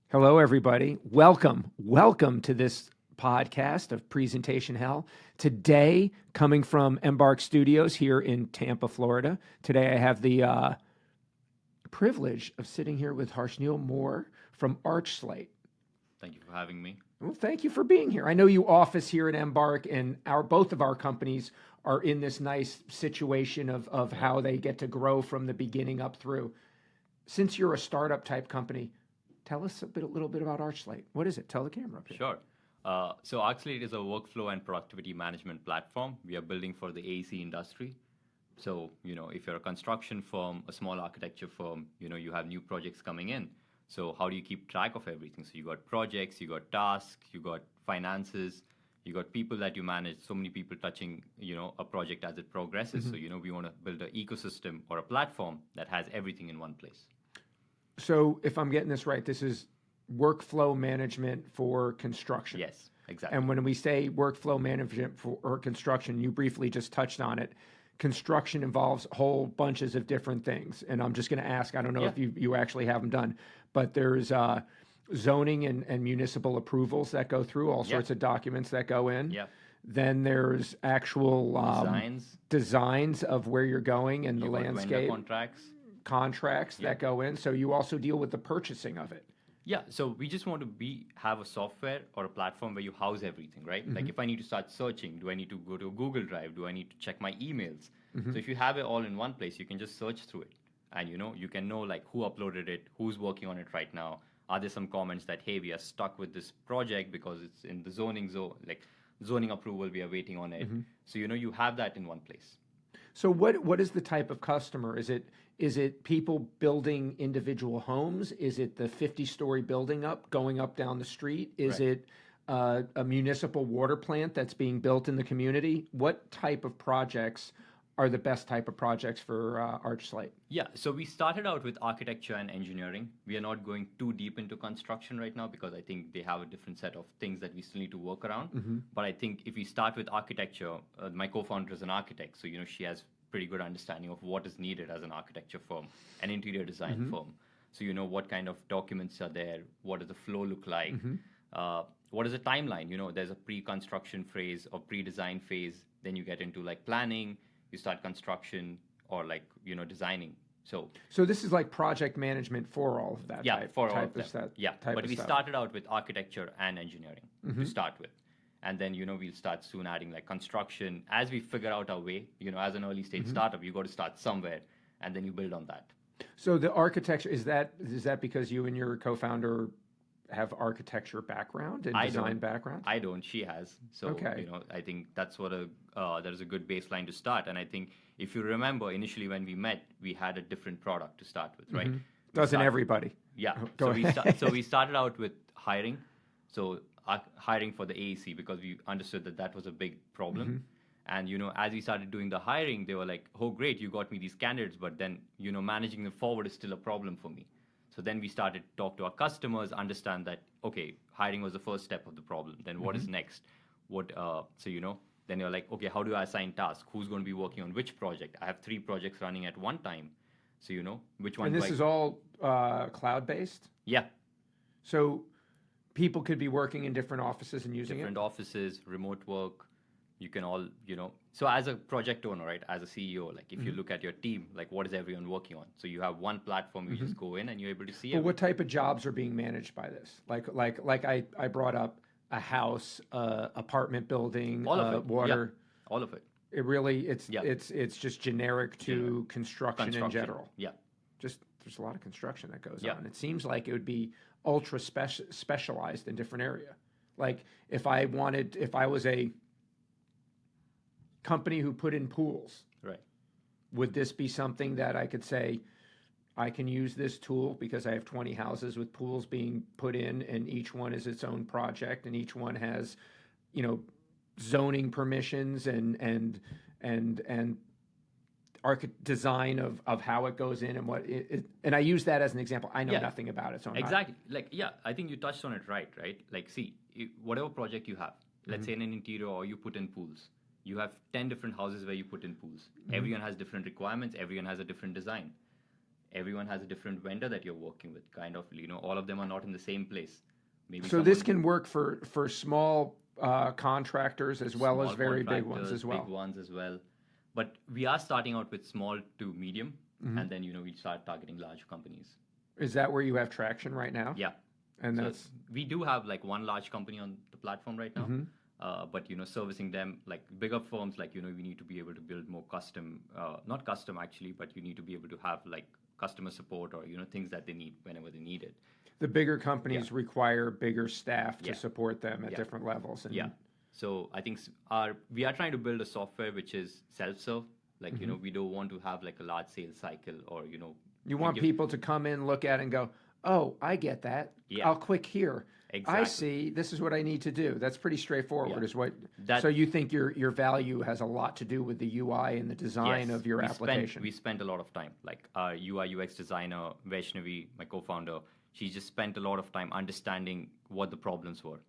Hello, everybody. Welcome to this podcast of Presentation Hell. Today, coming from Embark Studios here in Tampa, Florida. Today, I have the privilege of sitting here with Harshneel More from Archslate. Thank you for having me. Well, thank you for being here. I know you office here at Embark, and both of our companies are in this nice situation of how they get to grow from the beginning up through. Since you're a startup type company, tell us a little bit about Archslate. What is it? Tell the camera up here. Sure. So Archslate is a workflow and productivity management platform we are building for the AEC industry. So, if you're a construction firm, a small architecture firm, you have new projects coming in. So how do you keep track of everything? So you got projects, you got tasks, you got finances, you got people that you manage, so many people touching, a project as it progresses. Mm-hmm. So, we want to build an ecosystem or a platform that has everything in one place. So if I'm getting this right, this is workflow management for construction. Yes, exactly. And when we say workflow management for construction, you briefly just touched on it. Construction involves whole bunches of different things. And I'm just going to ask, I don't know if you actually have them done, but there's zoning and municipal approvals that go through, all sorts of documents that go in. Yeah. Then there's actual designs of where you're going and the landscape. Contracts that go in. So you also deal with the purchasing of it. Yeah, so we just want to have a software or a platform where you house everything, right? Mm-hmm. Like if I need to start searching, do I need to go to a Google Drive? Do I need to check my emails? Mm-hmm. So if you have it all in one place, you can just search through it. And you can know like who uploaded it, who's working on it right now. Are there some comments that, hey, we are stuck with this project because it's in the zoning approval, we are waiting on it. Mm-hmm. So you have that in one place. So what is the type of customer? Is it people building individual homes? Is it the 50-story building going up down the street? Is it a municipal water plant that's being built in the community? What type of projects are the best type of projects for Archslate? Yeah, so we started out with architecture and engineering. We are not going too deep into construction right now because I think they have a different set of things that we still need to work around. Mm-hmm. But I think if we start with architecture, my co-founder is an architect, so she has pretty good understanding of what is needed as an architecture firm, an interior design firm. So what kind of documents are there, what does the flow look like, what is the timeline? There's a pre-construction phase or pre-design phase, then you get into like planning, you start construction or like designing. So this is like project management for all of that. But we started out with architecture and engineering to start with. And then, we'll start soon adding like construction. As we figure out our way, as an early stage startup, you got to start somewhere and then you build on that. So the architecture, is that because you and your co-founder have architecture background and design background? I don't. She has. So, okay. I think that's what that is a good baseline to start. And I think if you remember initially when we met, we had a different product to start with, right? Doesn't everybody? Yeah. So we started out with hiring. So hiring for the AEC because we understood that was a big problem. And, as we started doing the hiring, they were like, oh, great, you got me these candidates, but then, managing them forward is still a problem for me. So then we started to talk to our customers, understand that, okay, hiring was the first step of the problem. Then what is next? Then you're like, okay, how do I assign tasks? Who's going to be working on which project? I have 3 projects running at one time. So, which one? And this is all cloud-based? Yeah. So people could be working in different offices and using different offices, remote work. You can all, So as a project owner, right, as a CEO, like if you look at your team, like what is everyone working on? So you have one platform, you just go in and you're able to see it. But what type of jobs are being managed by this? Like I brought up a house, apartment building, all of it. Water. Yeah. All of it. It really, it's just generic to construction in general. Yeah. Just there's a lot of construction that goes on. It seems like it would be ultra specialized in different area. Like if I was a company who put in pools, right? Would this be something that I could say, I can use this tool because I have 20 houses with pools being put in, and each one is its own project, and each one has, zoning permissions and design of how it goes in and what it and I use that as an example. I know nothing about it, so exactly. I think you touched on it right? Like, see, whatever project you have, let's say in an interior or you put in pools, you have 10 different houses where you put in pools. Everyone has different requirements. Everyone has a different design. everyone has a different vendor that you're working with. Kind of, all of them are not in the same place. Maybe So this can work for small contractors as well as small very big ones contractors, as well. big ones as well. But we are starting out with small to medium, Mm-hmm. and then we start targeting large companies. Is that where you have traction right now? Yeah, And so that's we do have like one large company on the platform right now, but servicing them like bigger firms, like we need to be able to build more custom, not custom actually, but you need to be able to have like customer support or things that they need whenever they need it. the bigger companies require bigger staff to Yeah. support them at Yeah. different levels. And Yeah. So I think we are trying to build a software which is self-serve. Like, we don't want to have like a large sales cycle or, you want people to come in, look at it and go, oh, I get that. Yeah. I'll click here. Exactly. I see. This is what I need to do. That's pretty straightforward. Yeah. Is what. That- So you think your value has a lot to do with the UI and the design Yes, of your we application? We spent a lot of time. Like our UI UX designer, Vaishnavi, my co-founder, she just spent a lot of time understanding what the problems were.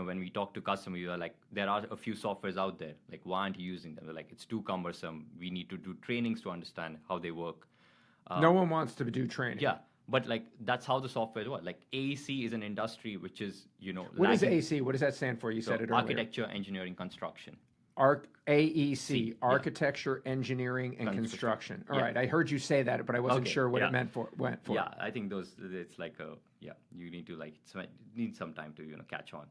When we talk to customers, we are like, there are a few softwares out there. Like, why aren't you using them? They're like, it's too cumbersome. We need to do trainings to understand how they work. No one wants to do training. Yeah, but like that's how the software works. Like AEC is an industry which is What is lacking- AC? What does that stand for? You so said it earlier. architecture, engineering, construction. AEC, yeah. Architecture, Engineering, and Construction. All Yeah. right, I heard you say that, but I wasn't Okay, sure what yeah. it went for. Yeah, I think it's like you need to need some time to catch on.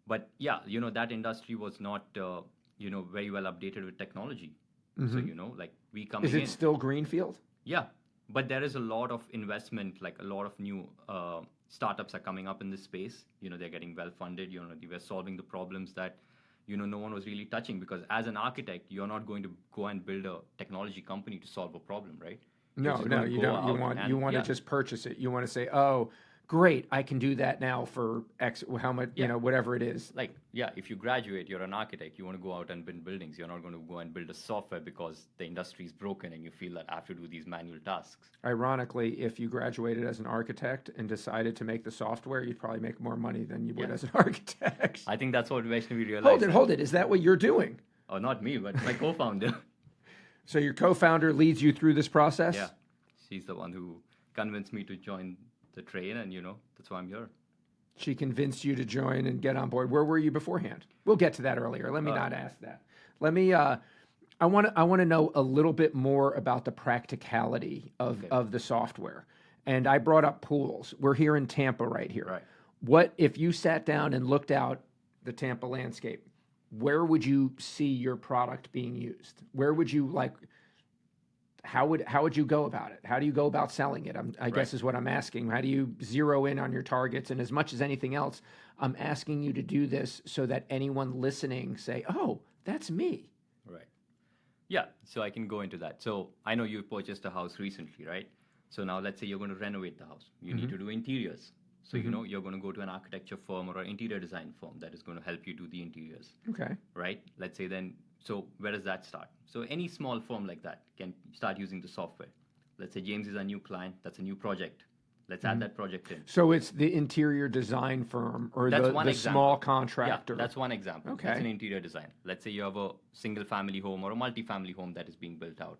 But yeah, that industry was not very well updated with technology. So like we come Is in. it still greenfield? Yeah, but there is a lot of investment, like a lot of new startups are coming up in this space. They're getting well funded. They were solving the problems that no one was really touching, because as an architect, you're not going to go and build a technology company to solve a problem, right? No, you don't. You want to just purchase it. You want to say, oh, great, I can do that now for X, how much, whatever it is. Like, yeah, if you graduate, you're an architect, you want to go out and build buildings. You're not going to go and build a software because the industry is broken and you feel that I have to do these manual tasks. Ironically, if you graduated as an architect and decided to make the software, you'd probably make more money than you would as an architect. I think that's what Vaishnavi realized. Hold it. Is that what you're doing? Oh, not me, but my co-founder. So your co-founder leads you through this process? Yeah. She's the one who convinced me to join the train, and that's why I'm here. She convinced you to join and get on board. Where were you beforehand? We'll get to that earlier. Let me not ask that. Let me. I want to know a little bit more about the practicality of the software. And I brought up pools. We're here in Tampa, right here. Right. What if you sat down and looked out the Tampa landscape? Where would you see your product being used? Where would you like? How would you go about it? How do you go about selling it? I guess is what I'm asking. How do you zero in on your targets? And as much as anything else, I'm asking you to do this so that anyone listening say, "Oh, that's me." Right. Yeah. So I can go into that. So I know you purchased a house recently, right? So now let's say you're going to renovate the house. You need to do interiors. So you're going to go to an architecture firm or an interior design firm that is going to help you do the interiors. Okay. Right? Let's say then. So where does that start? So any small firm like that can start using the software. Let's say James is a new client. That's a new project. Let's add that project in. So it's the interior design firm or That's the one example. small contractor. Yeah, that's one example. Okay. That's an interior design. Let's say you have a single family home or a multi-family home that is being built out.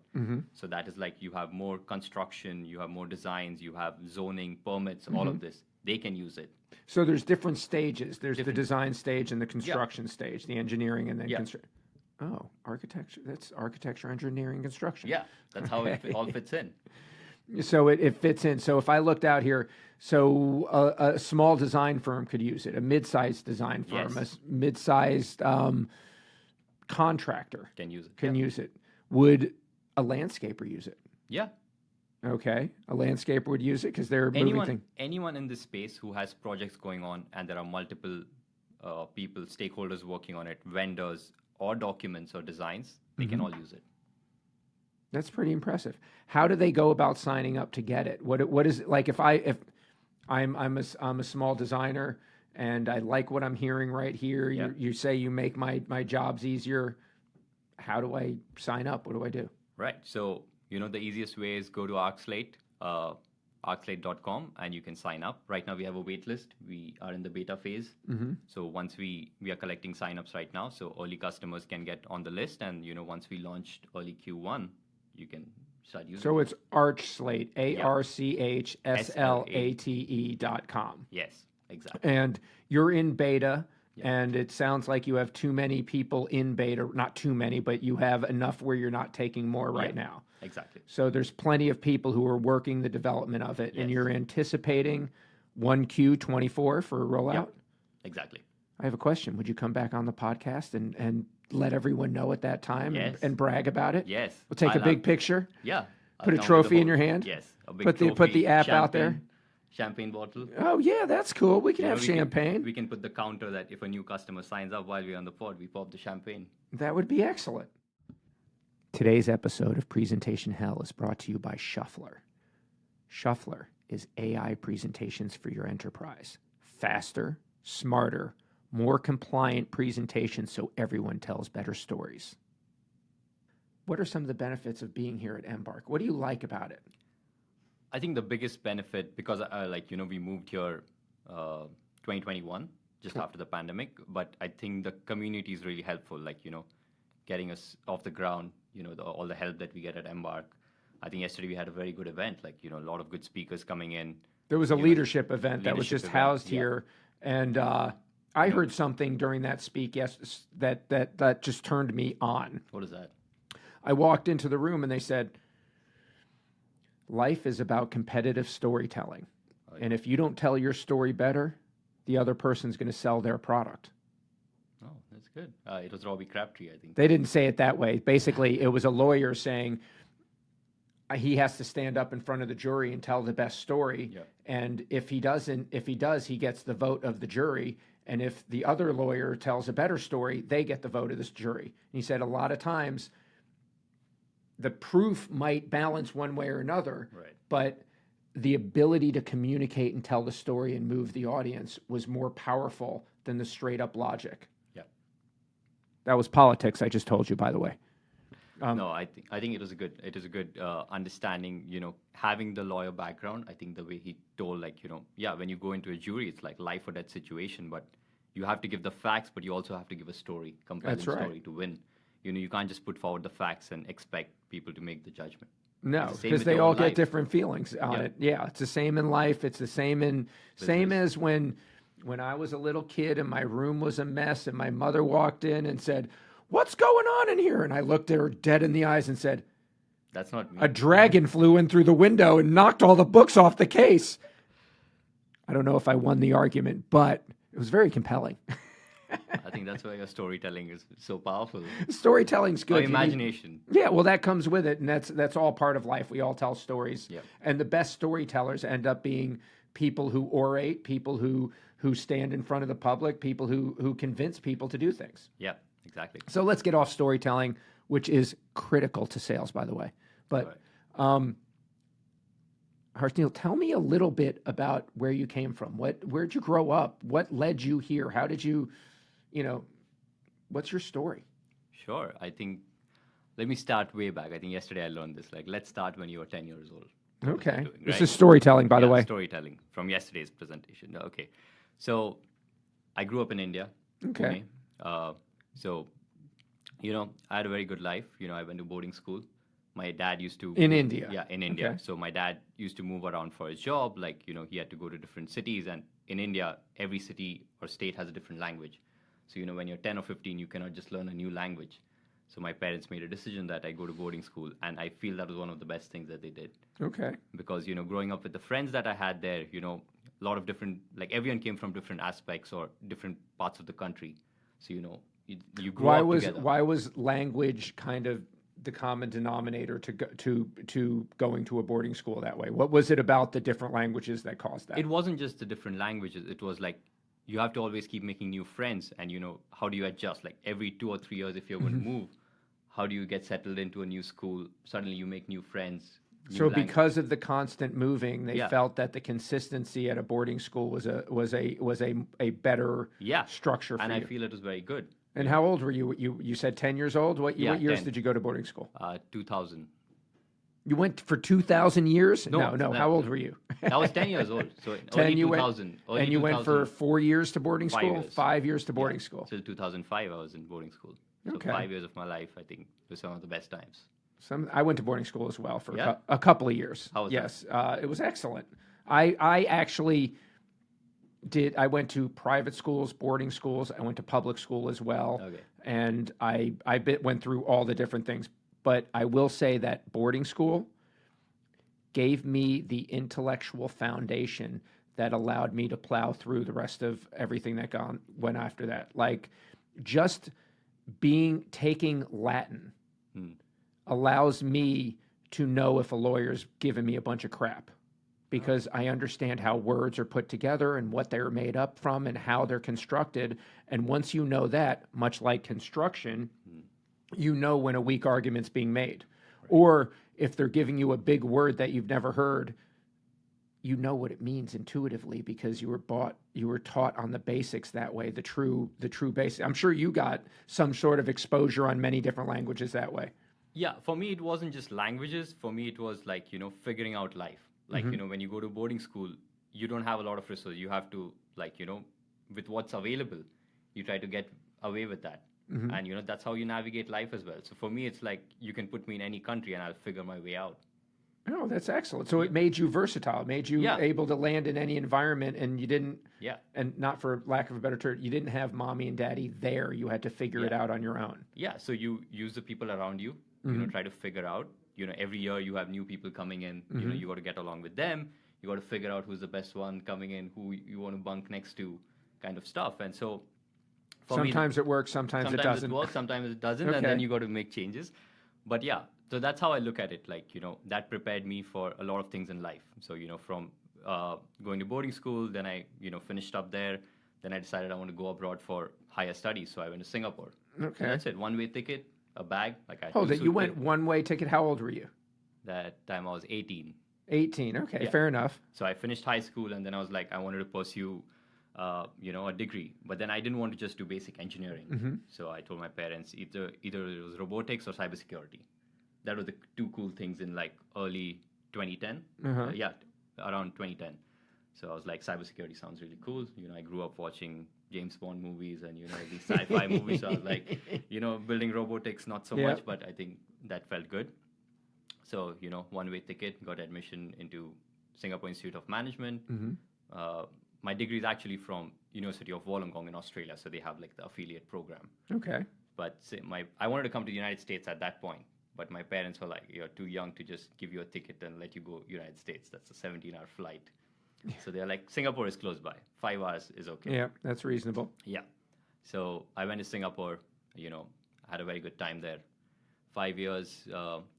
So that is like you have more construction, you have more designs, you have zoning, permits, all of this. They can use it. So there's different stages. There's the design stage and the construction stage, the engineering and then construction. Oh, architecture. That's architecture, engineering, construction. Yeah, that's how it all fits in. So it fits in. So if I looked out here, so a small design firm could use it, a mid-sized design firm, Yes. a mid-sized contractor Can use it. can use it. Would a landscaper use it? Yeah. Okay, a landscaper would use it because they're moving things. Anyone in this space who has projects going on and there are multiple people, stakeholders working on it, vendors or documents or designs, they can all use it. That's pretty impressive. How do they go about signing up to get it? What is it like if I'm a small designer and I like what I'm hearing right here. Yeah. You say you make my jobs easier. How do I sign up? What do I do? Right. So, the easiest way is go to Archslate, archslate.com, and you can sign up. Right now, we have a wait list. We are in the beta phase. So once we are collecting signups right now, so early customers can get on the list. And, once we launched early Q1, you can start using. So it. it's Archslate, ARCHSLATE.com. Yes, exactly. And you're in beta, Yeah. and it sounds like you have too many people in beta. Not too many, but you have enough where you're not taking more right now. Exactly. So there's plenty of people who are working the development of it, and Yes. you're anticipating 1Q24 for a rollout? Yep. Exactly. I have a question. Would you come back on the podcast and let everyone know at that time and brag about it? Yes. We'll take a big picture. Yeah. Put a trophy in your hand. Yes. A big Put the app out there. Champagne bottle. Oh yeah, that's cool. We can have champagne. We can put the counter that if a new customer signs up while we're on the pod, we pop the champagne. That would be excellent. Today's episode of Presentation Hell is brought to you by Shuffler. Shuffler is AI presentations for your enterprise. Faster, smarter, more compliant presentations so everyone tells better stories. What are some of the benefits of being here at Embark? What do you like about it? I think the biggest benefit, because we moved here 2021, just after the pandemic, but I think the community is really helpful, getting us off the ground, all the help that we get at Embark. I think yesterday we had a very good event, a lot of good speakers coming in. There was a leadership event that was just housed here, and I heard something during that speak that just turned me on. What is that? I walked into the room and they said, life is about competitive storytelling. Oh, yeah. And if you don't tell your story better, the other person's going to sell their product. Oh, that's good. It was Robbie Crabtree, I think. They didn't say it that way. Basically, it was a lawyer saying he has to stand up in front of the jury and tell the best story. Yeah. And if he does, he gets the vote of the jury. And if the other lawyer tells a better story, they get the vote of this jury. And he said a lot of times the proof might balance one way or another, right, but the ability to communicate and tell the story and move the audience was more powerful than the straight up logic. Yeah. That was politics, I just told you, by the way. No, I think it is a good understanding, having the lawyer background. I think the way he told, when you go into a jury, it's like life or death situation, but you have to give the facts, but you also have to give a story, compelling story to win. You can't just put forward the facts and expect people to make the judgment. No, because they all get different feelings on it. Yeah, it's the same in life. It's the same as when I was a little kid and my room was a mess and my mother walked in and said, "What's going on in here?" And I looked at her dead in the eyes and said, "That's not me." A dragon flew in through the window and knocked all the books off the case. I don't know if I won the argument, but it was very compelling. I think that's why your storytelling is so powerful. Storytelling's good. Or imagination. Yeah, well, that comes with it, and that's all part of life. We all tell stories. Yep. And the best storytellers end up being people who orate, people who stand in front of the public, people who convince people to do things. Yeah, exactly. So let's get off storytelling, which is critical to sales, by the way. But Harshneel, tell me a little bit about where you came from. Where'd you grow up? What led you here? How did you, what's your story? Sure. I think, let me start way back. I think yesterday I learned this. Let's start when you were 10 years old. Okay. Doing, right? This is storytelling, by the way. Storytelling from yesterday's presentation. Okay. So I grew up in India. Okay. Pune. I had a very good life. I went to boarding school. My dad used to... In India? Yeah, in India. Okay. So my dad used to move around for his job. He had to go to different cities. And in India, every city or state has a different language. So, when you're 10 or 15, you cannot just learn a new language. So my parents made a decision that I go to boarding school. And I feel that was one of the best things that they did. Okay. Because, growing up with the friends that I had there, a lot of different... everyone came from different aspects or different parts of the country. So, you grew up together. Why was language kind of the common denominator to going to a boarding school that way? What was it about the different languages that caused that? It wasn't just the different languages. It was you have to always keep making new friends, and how do you adjust? Every 2 or 3 years, if you're going to move, how do you get settled into a new school? Suddenly, you make new friends. So, because of the constant moving, they felt that the consistency at a boarding school was a better structure for you. And I feel it was very good. And how old were you? You said 10 years old? What years 10. Did you go to boarding school? 2000. You went for 2,000 years? No. How old were you? I was 10 years old. So 10, early you 2000. Went, and you went for 4 years to boarding school? 5 years. 5 years to boarding school. Till 2005, I was in boarding school. So 5 years of my life, I think, were some of the best times. I went to boarding school as well for Yeah? a couple of years. How was Yes, it was excellent. I actually did. I went to private schools, boarding schools. I went to public school as well, Okay. and went through all the different things. But I will say that boarding school gave me the intellectual foundation that allowed me to plow through the rest of everything that went after that. Like just taking Latin allows me to know if a lawyer's giving me a bunch of crap because I understand how words are put together and what they're made up from and how they're constructed. And once you know that, much like construction, you know when a weak argument's being made. Or if they're giving you a big word that you've never heard, you know what it means intuitively because you were taught on the basics that way, the true basics. I'm sure you got some sort of exposure on many different languages that way. Yeah, for me, it wasn't just languages. For me, it was like, figuring out life. Like, when you go to boarding school, you don't have a lot of resources. You have to, like, with what's available, you try to get away with that. And, that's how you navigate life as well. So for me, it's like you can put me in any country and I'll figure my way out. Oh, that's excellent. So it made you versatile. It made you able to land in any environment, and you didn't. Yeah. And not for lack of a better term, you didn't have mommy and daddy there. You had to figure it out on your own. Yeah. So you use the people around you. Try to figure out. Every year you have new people coming in. You got to get along with them. You got to figure out who's the best one coming in, who you want to bunk next to, kind of stuff. And so. Sometimes it works. Sometimes it doesn't. Sometimes it works. Sometimes it doesn't, Okay. and then you got to make changes. But yeah. So that's how I look at it. Like, that prepared me for a lot of things in life. So, from going to boarding school, then I, finished up there. Then I decided I want to go abroad for higher studies. So I went to Singapore. Okay. And that's it. One-way ticket, a bag. Like I Hold it. You went one-way ticket. How old were you? That time I was 18. 18. Okay. Yeah. Fair enough. So I finished high school, and then I was like, I wanted to pursue, a degree. But then I didn't want to just do basic engineering. So I told my parents either it was robotics or cybersecurity. That were the two cool things in like early 2010. Around 2010. So I was like, cybersecurity sounds really cool. I grew up watching James Bond movies and, these sci-fi movies. So I was like, building robotics, not so much, but I think that felt good. So, one-way ticket, got admission into Singapore Institute of Management. My degree is actually from University of Wollongong in Australia. So they have like the affiliate program. Okay. But I wanted to come to the United States at that point. But my parents were like, you're too young to just give you a ticket and let you go United States. That's a 17-hour flight. So they're like, Singapore is close by. 5 hours is okay. Yeah, that's reasonable. Yeah. So I went to Singapore, had a very good time there. 5 years,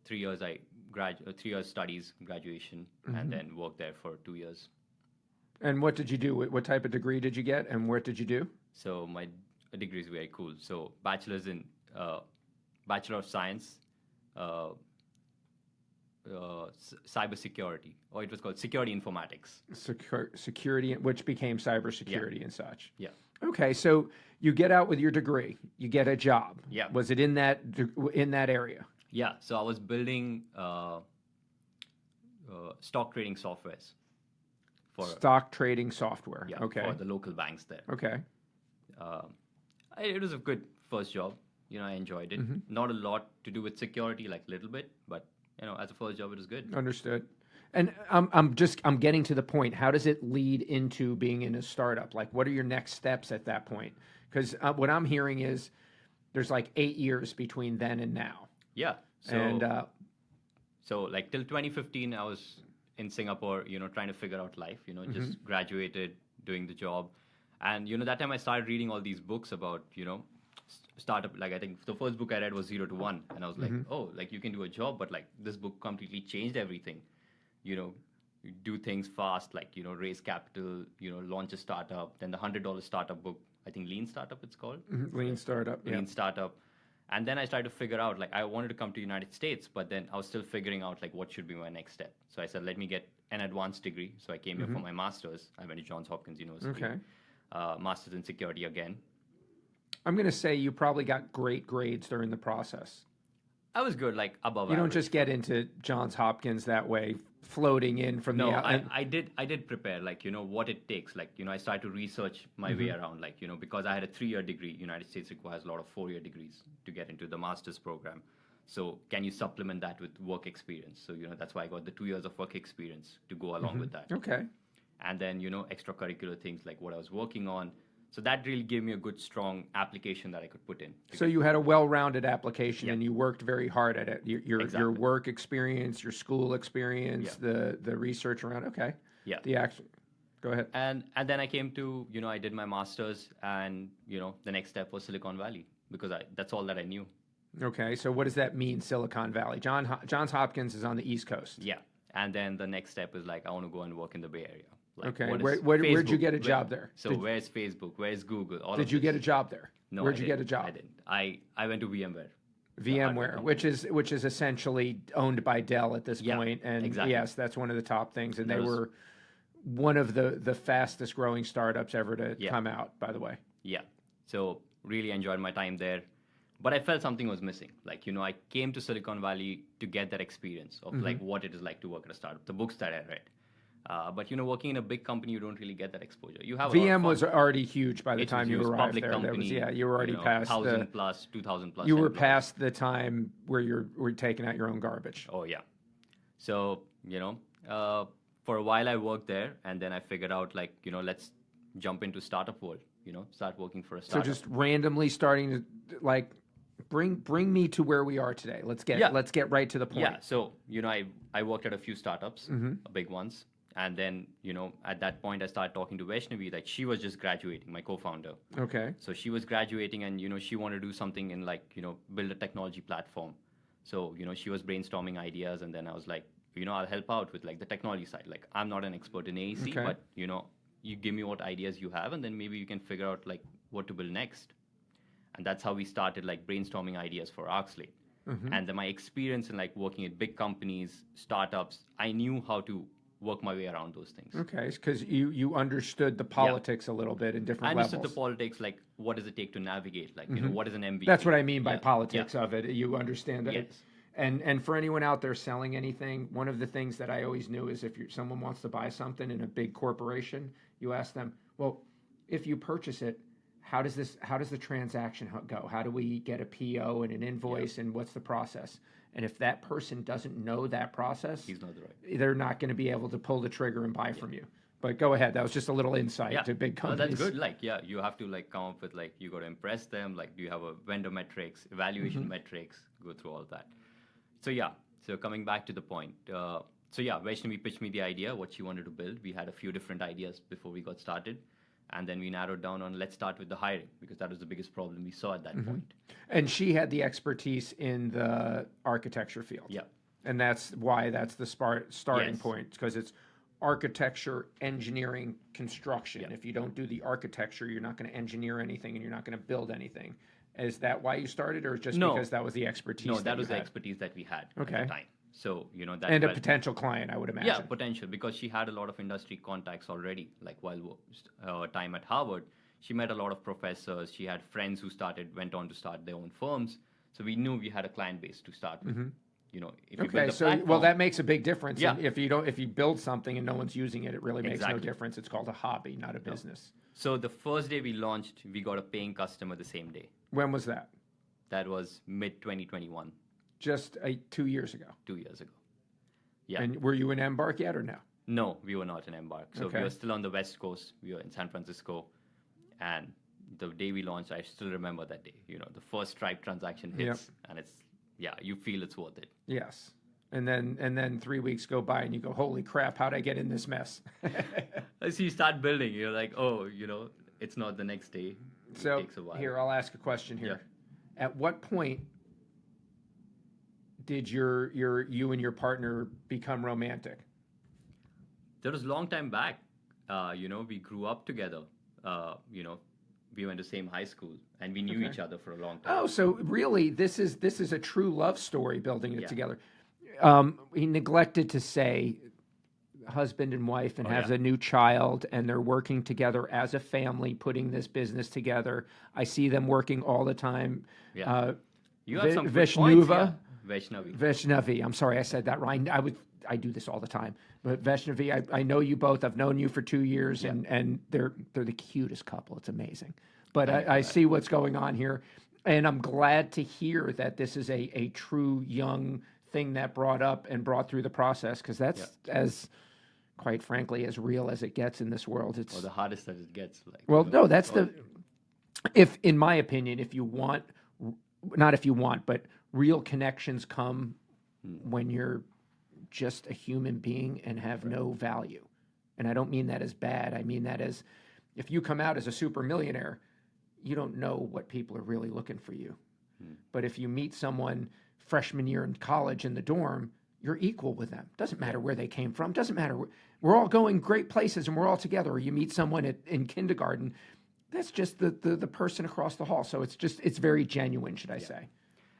3 years 3 years studies, graduation, and then worked there for 2 years. And what did you do? What type of degree did you get, and what did you do? So my degree is very cool. So Bachelor of Science, cybersecurity, or it was called security informatics. Security, which became cybersecurity and such. Yeah. Okay, so you get out with your degree, you get a job. Yeah. Was it in that area? Yeah. So I was building stock trading softwares for stock trading software. Yeah. Okay. For the local banks there. Okay. It was a good first job. I enjoyed it. Not a lot to do with security, like a little bit, but as a first job, it was good. Understood. And I'm getting to the point. How does it lead into being in a startup? Like, what are your next steps at that point? Because what I'm hearing is there's like 8 years between then and now. Yeah. So, and so like till 2015, I was in Singapore, trying to figure out life. Just graduated, doing the job, and that time I started reading all these books about startup. Like I think the first book I read was 0 to 1, and I was like, oh, like you can do a job, but like this book completely changed everything. You do things fast, like raise capital, launch a startup. Then the $100 startup book, I think Lean Startup it's called. Lean Startup. Lean Startup. And then I started to figure out, like I wanted to come to United States, but then I was still figuring out like what should be my next step. So I said, let me get an advanced degree. So I came here for my master's. I went to Johns Hopkins University. Okay. Master's in security again. I'm going to say you probably got great grades during the process. I was good, like above You average. don't just get into Johns Hopkins that way, floating in from No, the... I did prepare, like, what it takes. Like, I started to research my way around, like, because I had a 3-year degree. United States requires a lot of 4-year degrees to get into the master's program. So can you supplement that with work experience? So, that's why I got the 2 years of work experience to go along with that. Okay. And then, extracurricular things like what I was working on. So that really gave me a good, strong application that I could put in. So you had a well-rounded application, Yeah. and you worked very hard at it. Your Exactly. work experience, your school experience, the research around. Okay. Yeah. The action. Go ahead. And then I came to, I did my master's, and, the next step was Silicon Valley, because that's all that I knew. Okay. So what does that mean, Silicon Valley? Johns Hopkins is on the East Coast. Yeah. And then the next step is like, I want to go and work in the Bay Area. Like, Okay. Where'd you get a job there? So where's Facebook? Where's Google? Did you get a job there? No, Where'd you get a job? I didn't. I went to VMware. VMware, which is essentially owned by Dell at this point. And exactly. Yes, that's one of the top things. And they were one of the fastest growing startups ever to come out, by the way. Yeah. So really enjoyed my time there. But I felt something was missing. Like, I came to Silicon Valley to get that experience of like what it is like to work at a startup, the books that I read. But working in a big company, you don't really get that exposure. You have VM was already huge by the time you arrived public there. Company, you were already past 1,000 plus, 2,000 plus. You were employees. past the time where you were taking out your own garbage. Oh yeah. So for a while I worked there, and then I figured out like let's jump into startup world. Start working for a startup. So just randomly starting to like bring me to where we are today. Let's get right to the point. Yeah. So I worked at a few startups, big ones. And then, at that point, I started talking to Vaishnavi. Like, she was just graduating, my co-founder. Okay. So she was graduating, and, she wanted to do something in, like, build a technology platform. So, she was brainstorming ideas, and then I was like, I'll help out with, like, the technology side. Like, I'm not an expert in AEC, but, you give me what ideas you have, and then maybe you can figure out, like, what to build next. And that's how we started, like, brainstorming ideas for Archslate. And then my experience in, like, working at big companies, startups, I knew how to work my way around those things. Okay, because you understood the politics a little bit in different levels. I understood the politics, like what does it take to navigate, like what is an MVP? That's what I mean by politics of it. You understand that. Yes. And for anyone out there selling anything, one of the things that I always knew is if someone wants to buy something in a big corporation, you ask them, well, if you purchase it, how does the transaction go? How do we get a PO and an invoice, and what's the process? And if that person doesn't know that process, he's not right. They're not going to be able to pull the trigger and buy from you. But go ahead. That was just a little insight to big companies. No, that's good. Like, you have to like come up with like, you got to impress them. Like, do you have a vendor metrics, evaluation metrics, go through all that. So coming back to the point. Vaishnavi pitched me the idea, what she wanted to build. We had a few different ideas before we got started. And then we narrowed down on let's start with the hiring, because that was the biggest problem we saw at that point. And she had the expertise in the architecture field. Yeah. And that's why that's the starting point, because it's architecture, engineering, construction. Yeah. If you don't do the architecture, you're not going to engineer anything and you're not going to build anything. Is that why you started, or just because that was the expertise? No, that was the expertise that we had at the time. So, that and a potential client, I would imagine. Yeah, potential, because she had a lot of industry contacts already. Like while time at Harvard, she met a lot of professors. She had friends who went on to start their own firms. So we knew we had a client base to start with. If you build a platform, that makes a big difference. Yeah. If you build something and no one's using it, it really makes no difference. It's called a hobby, not a business. So the first day we launched, we got a paying customer the same day. When was that? That was mid-2021. Just 2 years ago. 2 years ago. Yeah. And were you in Embark yet or no? No, we were not in Embark. So we were still on the West Coast. We were in San Francisco. And the day we launched, I still remember that day. The first Stripe transaction hits, and you feel it's worth it. Yes. And then 3 weeks go by and you go, holy crap, how'd I get in this mess? So you start building. You're like, it's not the next day. It takes a while. Here, I'll ask a question here. Yeah. At what point did you and your partner become romantic? That was a long time back. We grew up together. We went to the same high school, and we knew each other for a long time. Oh, so really, this is a true love story, building it together. He neglected to say husband and wife, and has a new child, and they're working together as a family, putting this business together. I see them working all the time. Yeah. You have some good points, Vaishnavi. I'm sorry, I said that wrong. I do this all the time. But Vaishnavi, I know you both. I've known you for 2 years, and they're the cutest couple. It's amazing. But I see what's going on here. And I'm glad to hear that this is a true young thing that brought through the process, because that's as, quite frankly, as real as it gets in this world. It's Or the hardest that it gets. Like, well, no, that's if in my opinion, if you want, not if you want, but real connections come when you're just a human being and have no value. And I don't mean that as bad. I mean that as, if you come out as a super millionaire, you don't know what people are really looking for you. But if you meet someone freshman year in college in the dorm, you're equal with them. Doesn't matter where they came from. Doesn't matter. We're all going great places and we're all together. Or you meet someone in kindergarten, that's just the person across the hall. So it's very genuine, should I say.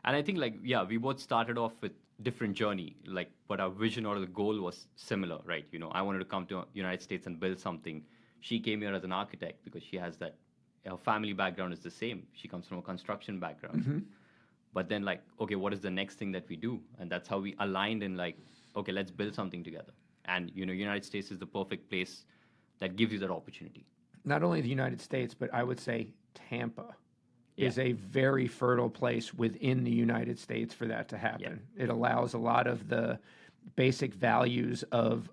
And I think we both started off with different journey, but our vision or the goal was similar, right? I wanted to come to United States and build something. She came here as an architect because she has that, her family background is the same. She comes from a construction background. But then okay, what is the next thing that we do? And that's how we aligned in okay, let's build something together. And, United States is the perfect place that gives you that opportunity. Not only the United States, but I would say Tampa is a very fertile place within the United States for that to happen. It allows a lot of the basic values of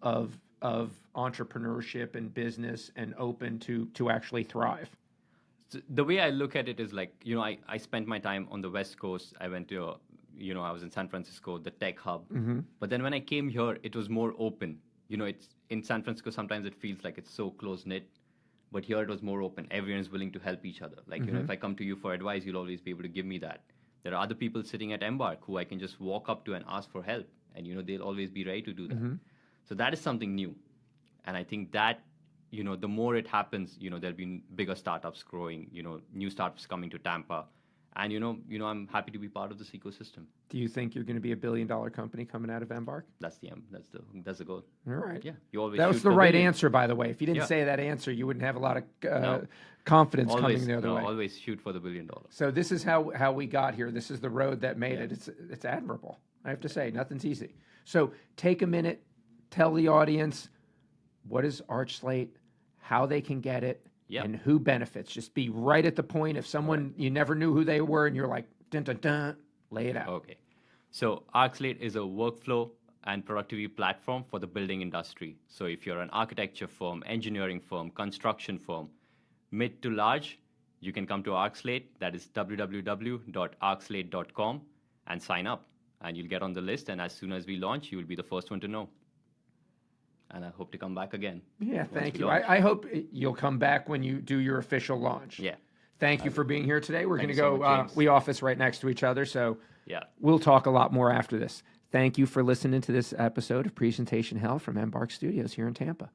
entrepreneurship and business and open to actually thrive. So the way I look at it is I spent my time on the West Coast. I went to, I was in San Francisco, the tech hub. But then when I came here, it was more open. It's in San Francisco, sometimes it feels like it's so close-knit. But here it was more open. Everyone's willing to help each other. If I come to you for advice, you'll always be able to give me that. There are other people sitting at Embark who I can just walk up to and ask for help. And, they'll always be ready to do that. So that is something new. And I think that, the more it happens, there'll be bigger startups growing, new startups coming to Tampa. And, I'm happy to be part of this ecosystem. Do you think you're going to be a billion-dollar company coming out of Embark? That's the goal. All right. Yeah. You always that was the right answer, by the way. If you didn't say that answer, you wouldn't have a lot of confidence coming the other way. Always shoot for the $1 billion. So this is how we got here. This is the road that made it. It's admirable. I have to say, nothing's easy. So take a minute, tell the audience what is Archslate, how they can get it, and who benefits. Just be right at the point. If someone you never knew who they were and you're like, dun, dun, dun, lay it out. Okay. So Archslate is a workflow and productivity platform for the building industry. So if you're an architecture firm, engineering firm, construction firm, mid to large, you can come to Archslate. That is www.archslate.com and sign up. And you'll get on the list. And as soon as we launch, you will be the first one to know. And I hope to come back again. Yeah, thank you. I hope you'll come back when you do your official launch. Yeah. Thank you for being here today. We're going to go, we office right next to each other, so we'll talk a lot more after this. Thank you for listening to this episode of Presentation Hell from Embark Studios here in Tampa.